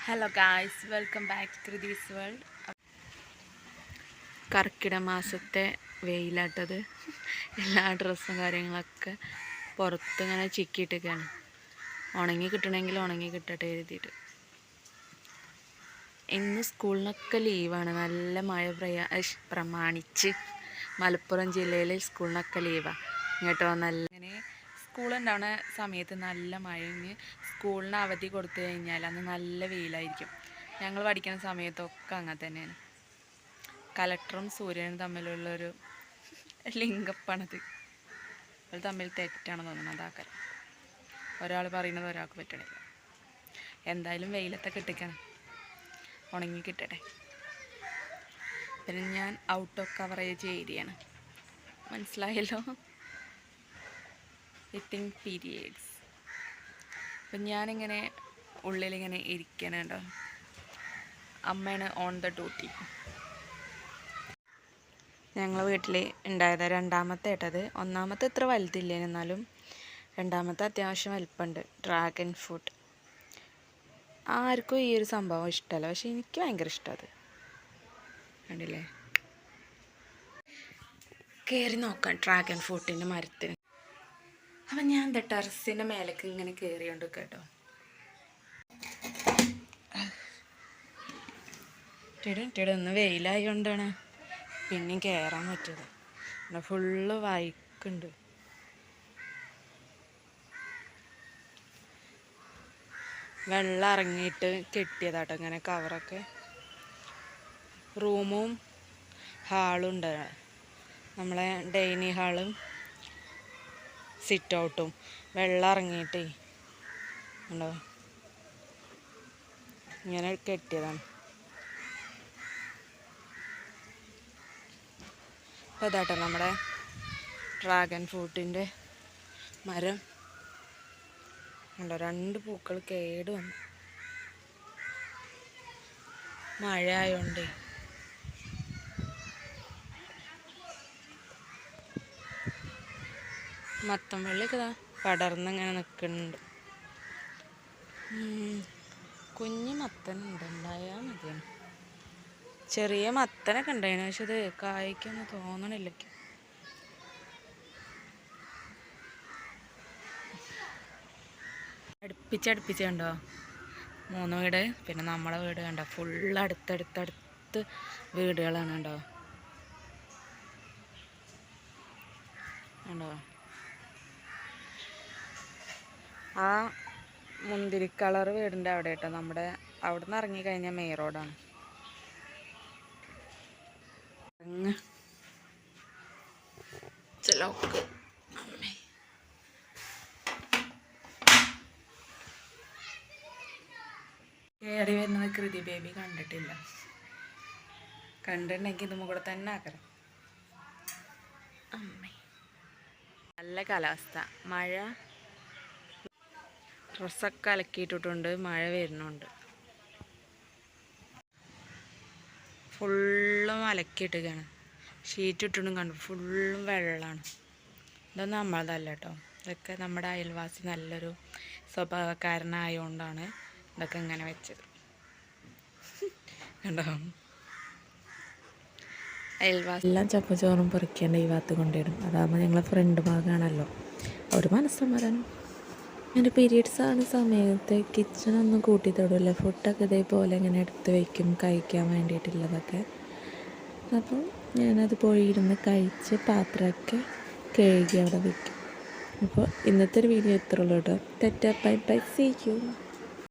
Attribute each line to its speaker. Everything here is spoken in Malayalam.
Speaker 1: Hello guys, welcome back to this world. കർക്കിടക മാസത്തെ വെയിലാട്ടത്. എല്ലാ ഡ്രസ്സും കാര്യങ്ങളൊക്കെ പുറത്തിങ്ങനെ ചിക്കിയിട്ടൊക്കെയാണ്. ഉണങ്ങി കിട്ടണമെങ്കിൽ ഉണങ്ങി കിട്ടട്ടെ എഴുതിയിട്ട്. ഇന്ന് സ്കൂളിനൊക്കെ ലീവാണ്. നല്ല മഴ പ്രമാണിച്ച് മലപ്പുറം ജില്ലയിൽ സ്കൂളിനൊക്കെ ലീവാണ് കേട്ടോ. നല്ല സ്കൂളുണ്ടാവുന്ന സമയത്ത് നല്ല മഴഞ്ഞ് സ്കൂളിന് അവധി കൊടുത്തു കഴിഞ്ഞാൽ അന്ന് നല്ല വെയിലായിരിക്കും. ഞങ്ങൾ പഠിക്കുന്ന സമയത്തൊക്കെ അങ്ങനെ തന്നെയാണ്. കലക്ടറും സൂര്യനും തമ്മിലുള്ളൊരു ലിങ്കപ്പാണത്. അത് തമ്മിൽ തെറ്റാണെന്ന് തോന്നുന്നു. അതാക്കാൻ ഒരാൾ പറയുന്നത് ഒരാൾക്ക് പറ്റണില്ല. എന്തായാലും വെയിലത്തൊക്കെ ഇട്ടിക്കണം, ഉണങ്ങി കിട്ടട്ടെ. പിന്നെ ഞാൻ ഔട്ട് ഓഫ് കവറേജ് ഏരിയയാണ്, മനസ്സിലായല്ലോ. വിത്തിങ് പീരിയഡ്സ്. അപ്പം ഞാനിങ്ങനെ ഉള്ളിലിങ്ങനെ ഇരിക്കണുണ്ടോ. അമ്മയാണ് ഓൺ ദ ഡ്യൂട്ടി. ഞങ്ങൾ വീട്ടിൽ ഉണ്ടായത് രണ്ടാമത്തെ ഇട്ടത്. ഒന്നാമത്തെ ഇത്ര വലുതില്ല, എന്നാലും രണ്ടാമത്തെ അത്യാവശ്യം വലിപ്പമുണ്ട്. Dragon fruit. ആർക്കും ഈ ഒരു സംഭവം ഇഷ്ടമല്ല, പക്ഷെ എനിക്ക് ഭയങ്കര ഇഷ്ടമാണ്. കണ്ടില്ലേ, കയറി നോക്കാം ഡ്രാഗൺ ഫ്രൂട്ടിൻ്റെ മരത്തിന്. അപ്പം ഞാൻ എന്താ ടെറസിൻ്റെ മേലേക്ക് ഇങ്ങനെ കയറിയോണ്ട് കേട്ടോ. ഒന്ന് വെയിലായതുകൊണ്ടാണ് പിന്നെയും കയറാൻ പറ്റിയത്. ഇവിടെ ഫുള്ള് വൈക്കുണ്ട്. വെള്ളം ഇറങ്ങിയിട്ട് കെട്ടിയതാട്ടോ ഇങ്ങനെ കവറൊക്കെ. റൂമും ഹാളും ഉണ്ട്. നമ്മളെ ഡൈനിങ് ഹാളും സിറ്റ് ഔട്ടും വെള്ളം ഇറങ്ങിയിട്ടേ ഉണ്ടോ, ഇങ്ങനെ കെട്ടിയതാണ്. അപ്പോൾ ഇതാട്ടോ നമ്മുടെ ഡ്രാഗൺ ഫ്രൂട്ടിൻ്റെ മരം ഉണ്ടോ. 2 പൂക്കൾ കേട് വന്നു, മഴ ആയതുകൊണ്ടേ. മത്തം വെള്ളിയൊക്കെ ഇതാ പടർന്നിങ്ങനെ നിൽക്കുന്നുണ്ട്. കുഞ്ഞ് മത്തനുണ്ട്, ഉണ്ടായാൽ മതിയാണ്. ചെറിയ മത്തനൊക്കെ ഉണ്ടായിരുന്നു, പക്ഷെ അത് കായ്ക്കൊന്നും തോന്നണില്ല. അടുപ്പിച്ച് കണ്ടോ, 3 വീട്, പിന്നെ നമ്മളെ വീട് കണ്ടോ. ഫുള്ള് അടുത്തടുത്തടുത്ത് വീടുകളാണ് കണ്ടോ. കണ്ടോ, ആ മുന്തിരി കളർ വീടിൻ്റെ അവിടെ കേട്ടോ. നമ്മുടെ അവിടെ നിന്ന് ഇറങ്ങിക്കഴിഞ്ഞാൽ മെയിൻ റോഡാണ്. ലോക്ക് കയറി വരുന്നത് കൃതി ബേബി കണ്ടിട്ടില്ല. കണ്ടിട്ടുണ്ടെങ്കിൽ ഇതും കൂടെ തന്നെ ആക്കണം. അമ്മേ, നല്ല കാലാവസ്ഥ. മഴ, ഡ്രസ്സൊക്കെ അലക്കിയിട്ടിട്ടുണ്ട്, മഴ വരുന്നുണ്ട്. ഫുള്ളും അലക്കിയിട്ടൊക്കെയാണ്. ഷീറ്റ് ഇട്ടിട്ടും കണ്ടു, ഫുള്ളും വെള്ളമാണ്. ഇതൊന്നും നമ്മളതല്ല കേട്ടോ. ഇതൊക്കെ നമ്മുടെ അയൽവാസി നല്ലൊരു സ്വഭാവക്കാരനായതുകൊണ്ടാണ് ഇതൊക്കെ ഇങ്ങനെ വെച്ചത് കണ്ടോ. അയൽവാസി എല്ലാം ചപ്പച്ചോറും പറിക്കേണ്ട ഈ ഭാഗത്ത് കൊണ്ടിടും. അതാകുമ്പോൾ ഞങ്ങളെ ഫ്രണ്ട് ഭാഗമാണല്ലോ, ഒരു മനസ്സമാധാനം. എൻ്റെ പീരീഡ്സ് ആണ് സമയത്ത് കിച്ചണൊന്നും കൂട്ടി തൊടില്ല. ഫുഡൊക്കെ ഇതേപോലെ ഇങ്ങനെ എടുത്ത് വയ്ക്കും കഴിക്കാൻ വേണ്ടിയിട്ടുള്ളതൊക്കെ. അപ്പം ഞാനത് പോയിരുന്ന് കഴിച്ച് പാത്രമൊക്കെ കഴുകി അവിടെ വയ്ക്കും. അപ്പോൾ ഇന്നത്തെ ഒരു വീഡിയോ ഇത്രയുള്ളൂ കേട്ടോ. Bye bye, see U.